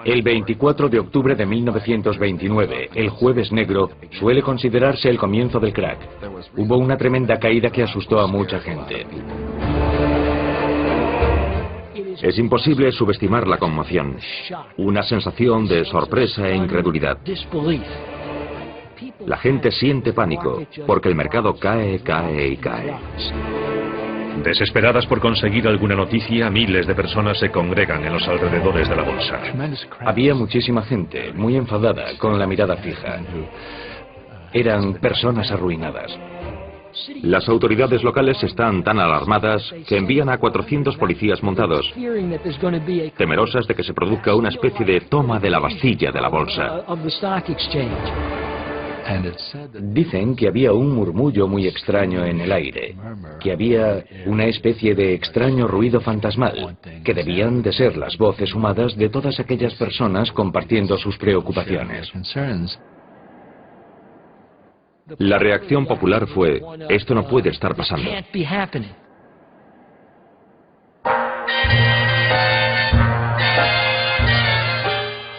El 24 de octubre de 1929, el Jueves Negro, suele considerarse el comienzo del crack. Hubo una tremenda caída que asustó a mucha gente. Es imposible subestimar la conmoción, una sensación de sorpresa e incredulidad. La gente siente pánico, porque el mercado cae, cae y cae. Desesperadas por conseguir alguna noticia, miles de personas se congregan en los alrededores de la bolsa. Había muchísima gente, muy enfadada, con la mirada fija. Eran personas arruinadas. Las autoridades locales están tan alarmadas que envían a 400 policías montados, temerosas de que se produzca una especie de toma de la Bastilla de la bolsa. Dicen que había un murmullo muy extraño en el aire, que había una especie de extraño ruido fantasmal, que debían de ser las voces humadas de todas aquellas personas compartiendo sus preocupaciones. La reacción popular fue: esto no puede estar pasando.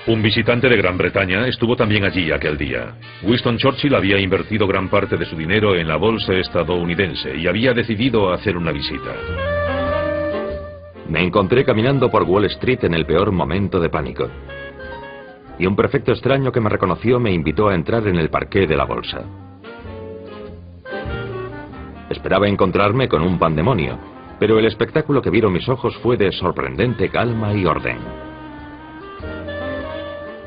Un visitante de Gran Bretaña estuvo también allí aquel día. Winston Churchill había invertido gran parte de su dinero en la bolsa estadounidense y había decidido hacer una visita. Me encontré caminando por Wall Street en el peor momento de pánico. Y un prefecto extraño que me reconoció me invitó a entrar en el parqué de la bolsa. Esperaba encontrarme con un pandemonio, pero el espectáculo que vieron mis ojos fue de sorprendente calma y orden.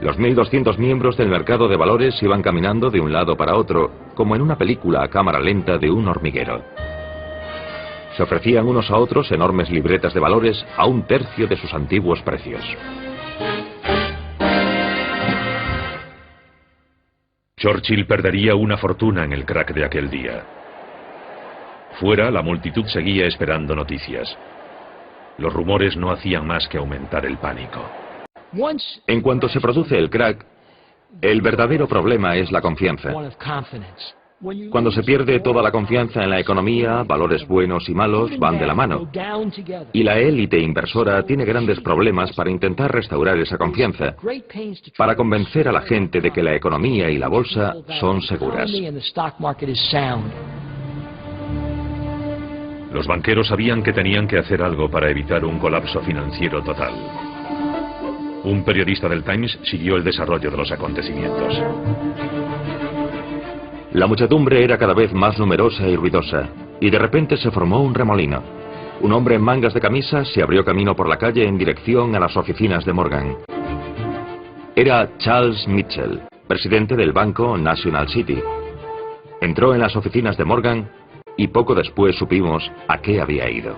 Los 1.200 miembros del mercado de valores iban caminando de un lado para otro, como en una película a cámara lenta de un hormiguero. Se ofrecían unos a otros enormes libretas de valores a un tercio de sus antiguos precios. Churchill perdería una fortuna en el crack de aquel día. Fuera, la multitud seguía esperando noticias. Los rumores no hacían más que aumentar el pánico. En cuanto se produce el crack, el verdadero problema es la confianza. Cuando se pierde toda la confianza en la economía, valores buenos y malos van de la mano. Y la élite inversora tiene grandes problemas para intentar restaurar esa confianza, para convencer a la gente de que la economía y la bolsa son seguras. Los banqueros sabían que tenían que hacer algo para evitar un colapso financiero total. Un periodista del Times siguió el desarrollo de los acontecimientos. La muchedumbre era cada vez más numerosa y ruidosa, y de repente se formó un remolino. Un hombre en mangas de camisa se abrió camino por la calle en dirección a las oficinas de Morgan. Era Charles Mitchell, presidente del banco National City. Entró en las oficinas de Morgan y poco después supimos a qué había ido.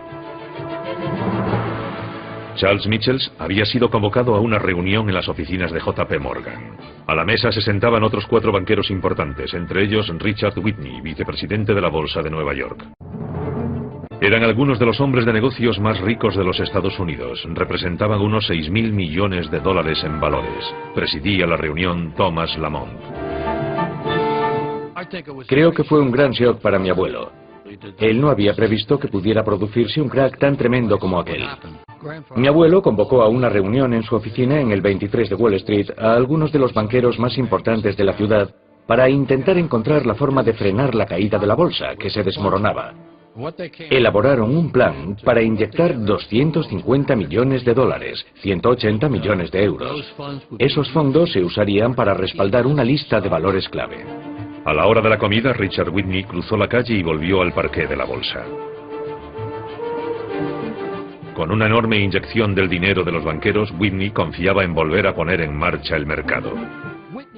Charles Mitchell había sido convocado a una reunión en las oficinas de JP Morgan. A la mesa se sentaban otros 4 banqueros importantes, entre ellos Richard Whitney, vicepresidente de la Bolsa de Nueva York. Eran algunos de los hombres de negocios más ricos de los Estados Unidos. Representaban unos 6.000 millones de dólares en valores. Presidía la reunión Thomas Lamont. Creo que fue un gran shock para mi abuelo. Él no había previsto que pudiera producirse un crack tan tremendo como aquel. Mi abuelo convocó a una reunión en su oficina en el 23 de Wall Street a algunos de los banqueros más importantes de la ciudad para intentar encontrar la forma de frenar la caída de la bolsa, que se desmoronaba. Elaboraron un plan para inyectar 250 millones de dólares, 180 millones de euros. Esos fondos se usarían para respaldar una lista de valores clave. A la hora de la comida, Richard Whitney cruzó la calle y volvió al parqué de la bolsa. Con una enorme inyección del dinero de los banqueros, Whitney confiaba en volver a poner en marcha el mercado.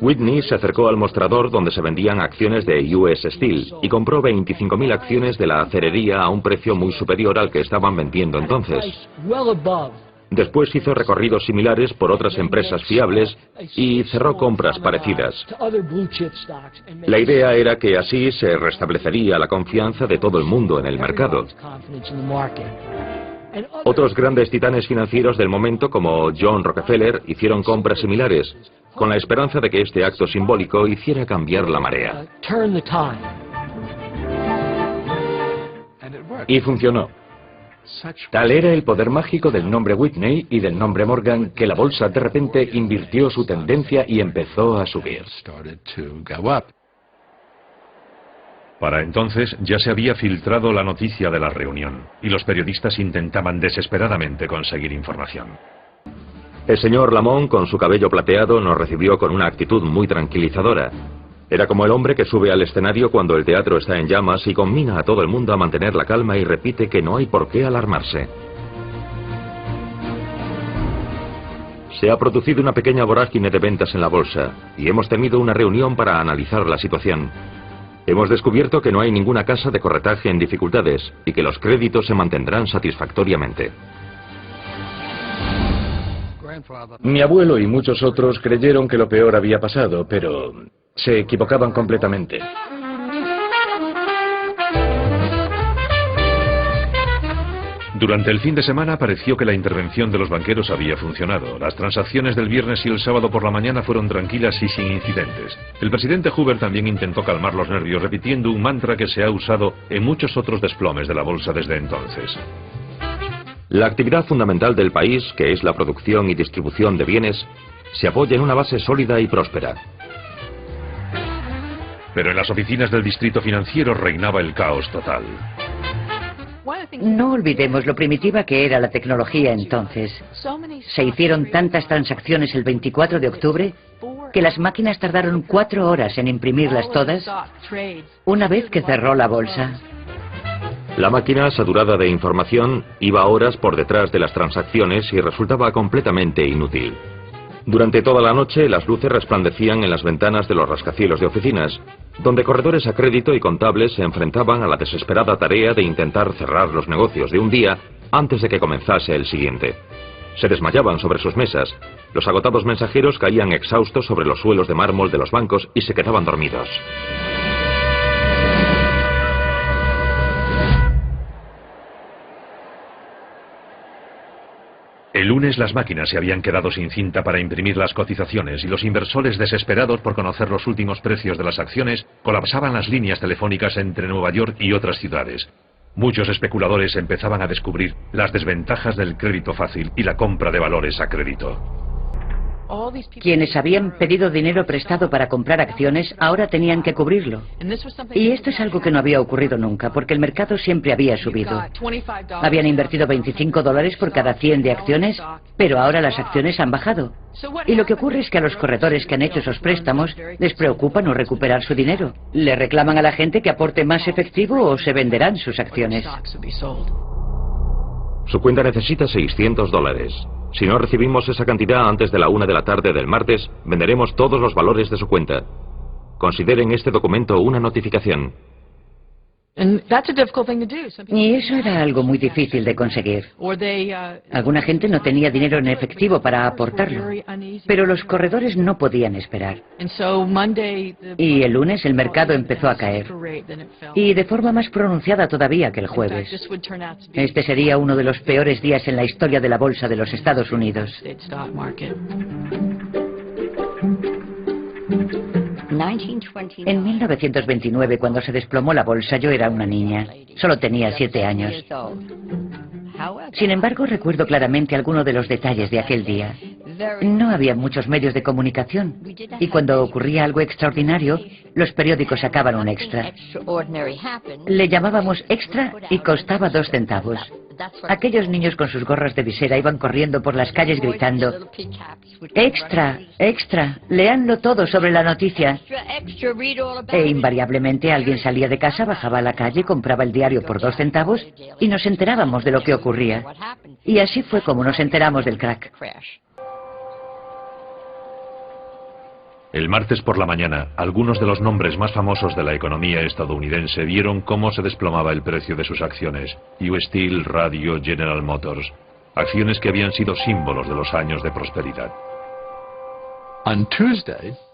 Whitney se acercó al mostrador donde se vendían acciones de US Steel y compró 25.000 acciones de la acerería a un precio muy superior al que estaban vendiendo entonces. Después hizo recorridos similares por otras empresas fiables y cerró compras parecidas. La idea era que así se restablecería la confianza de todo el mundo en el mercado. Otros grandes titanes financieros del momento, como John Rockefeller, hicieron compras similares, con la esperanza de que este acto simbólico hiciera cambiar la marea. Y funcionó. Tal era el poder mágico del nombre Whitney y del nombre Morgan que la bolsa de repente invirtió su tendencia y empezó a subir. Para entonces ya se había filtrado la noticia de la reunión y los periodistas intentaban desesperadamente conseguir información. El señor Lamont, con su cabello plateado, nos recibió con una actitud muy tranquilizadora. Era como el hombre que sube al escenario cuando el teatro está en llamas y conmina a todo el mundo a mantener la calma y repite que no hay por qué alarmarse. Se ha producido una pequeña vorágine de ventas en la bolsa y hemos tenido una reunión para analizar la situación. Hemos descubierto que no hay ninguna casa de corretaje en dificultades y que los créditos se mantendrán satisfactoriamente. Mi abuelo y muchos otros creyeron que lo peor había pasado, pero se equivocaban completamente. Durante el fin de semana pareció que la intervención de los banqueros había funcionado. Las transacciones del viernes y el sábado por la mañana fueron tranquilas y sin incidentes. El presidente Hoover también intentó calmar los nervios repitiendo un mantra que se ha usado en muchos otros desplomes de la bolsa desde entonces. La actividad fundamental del país, que es la producción y distribución de bienes, se apoya en una base sólida y próspera. Pero en las oficinas del distrito financiero reinaba el caos total. No olvidemos lo primitiva que era la tecnología entonces. Se hicieron tantas transacciones el 24 de octubre que las máquinas tardaron 4 horas en imprimirlas todas una vez que cerró la bolsa. La máquina, saturada de información, iba horas por detrás de las transacciones y resultaba completamente inútil. Durante toda la noche, las luces resplandecían en las ventanas de los rascacielos de oficinas, donde corredores a crédito y contables se enfrentaban a la desesperada tarea de intentar cerrar los negocios de un día antes de que comenzase el siguiente. Se desmayaban sobre sus mesas, los agotados mensajeros caían exhaustos sobre los suelos de mármol de los bancos y se quedaban dormidos. El lunes las máquinas se habían quedado sin cinta para imprimir las cotizaciones y los inversores, desesperados por conocer los últimos precios de las acciones, colapsaban las líneas telefónicas entre Nueva York y otras ciudades. Muchos especuladores empezaban a descubrir las desventajas del crédito fácil y la compra de valores a crédito. Quienes habían pedido dinero prestado para comprar acciones ahora tenían que cubrirlo. Y esto es algo que no había ocurrido nunca, porque el mercado siempre había subido. Habían invertido $25 por cada 100 de acciones, pero ahora las acciones han bajado. Y lo que ocurre es que a los corredores que han hecho esos préstamos les preocupa no recuperar su dinero. Le reclaman a la gente que aporte más efectivo o se venderán sus acciones. Su cuenta necesita $600. Si no recibimos esa cantidad antes de la 1 de la tarde del martes, venderemos todos los valores de su cuenta. Consideren este documento una notificación. Y eso era algo muy difícil de conseguir. Alguna gente no tenía dinero en efectivo para aportarlo, pero los corredores no podían esperar. Y el lunes el mercado empezó a caer, y de forma más pronunciada todavía que el jueves. Este sería uno de los peores días en la historia de la bolsa de los Estados Unidos. En 1929, cuando se desplomó la bolsa, yo era una niña. Solo tenía 7 años. Sin embargo, recuerdo claramente algunos de los detalles de aquel día. No había muchos medios de comunicación, y cuando ocurría algo extraordinario, los periódicos sacaban un extra. Le llamábamos extra y costaba 2 centavos. Aquellos niños con sus gorras de visera iban corriendo por las calles gritando: ¡Extra! ¡Extra! ¡Léanlo todo sobre la noticia! E invariablemente alguien salía de casa, bajaba a la calle, compraba el diario por 2 centavos y nos enterábamos de lo que ocurría. Y así fue como nos enteramos del crack. El martes por la mañana, algunos de los nombres más famosos de la economía estadounidense vieron cómo se desplomaba el precio de sus acciones. US Steel, Radio, General Motors. Acciones que habían sido símbolos de los años de prosperidad.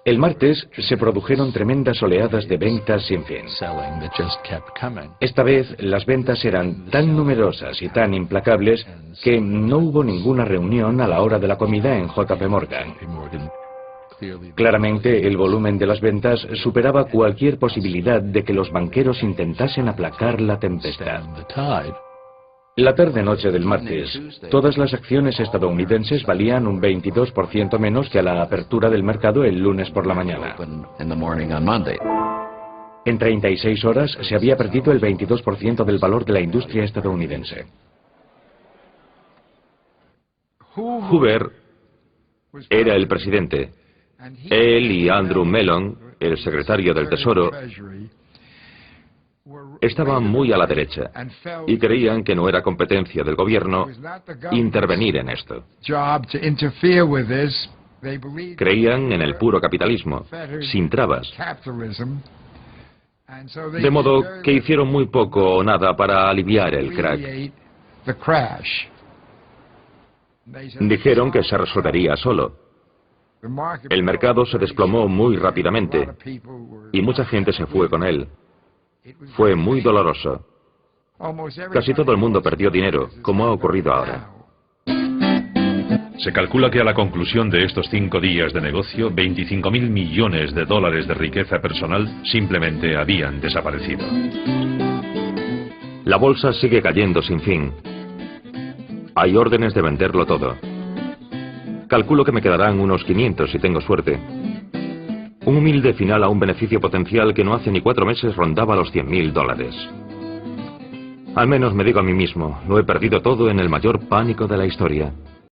El martes se produjeron tremendas oleadas de ventas sin fin. Esta vez las ventas eran tan numerosas y tan implacables que no hubo ninguna reunión a la hora de la comida en JP Morgan. Claramente, el volumen de las ventas superaba cualquier posibilidad de que los banqueros intentasen aplacar la tempestad. La tarde-noche del martes, todas las acciones estadounidenses valían un 22% menos que a la apertura del mercado el lunes por la mañana. En 36 horas se había perdido el 22% del valor de la industria estadounidense. Hoover era el presidente. Él y Andrew Mellon, el secretario del Tesoro, estaban muy a la derecha y creían que no era competencia del gobierno intervenir en esto. Creían en el puro capitalismo, sin trabas. De modo que hicieron muy poco o nada para aliviar el crack. Dijeron que se resolvería solo. El mercado se desplomó muy rápidamente y mucha gente se fue con él. Fue muy doloroso. Casi todo el mundo perdió dinero, como ha ocurrido ahora. Se calcula que a la conclusión de estos 5 días de negocio, 25.000 millones de dólares de riqueza personal simplemente habían desaparecido. La bolsa sigue cayendo sin fin. Hay órdenes de venderlo todo. Calculo que me quedarán unos 500 si tengo suerte. Un humilde final a un beneficio potencial que no hace ni 4 meses rondaba los $100.000. Al menos me digo a mí mismo, lo he perdido todo en el mayor pánico de la historia.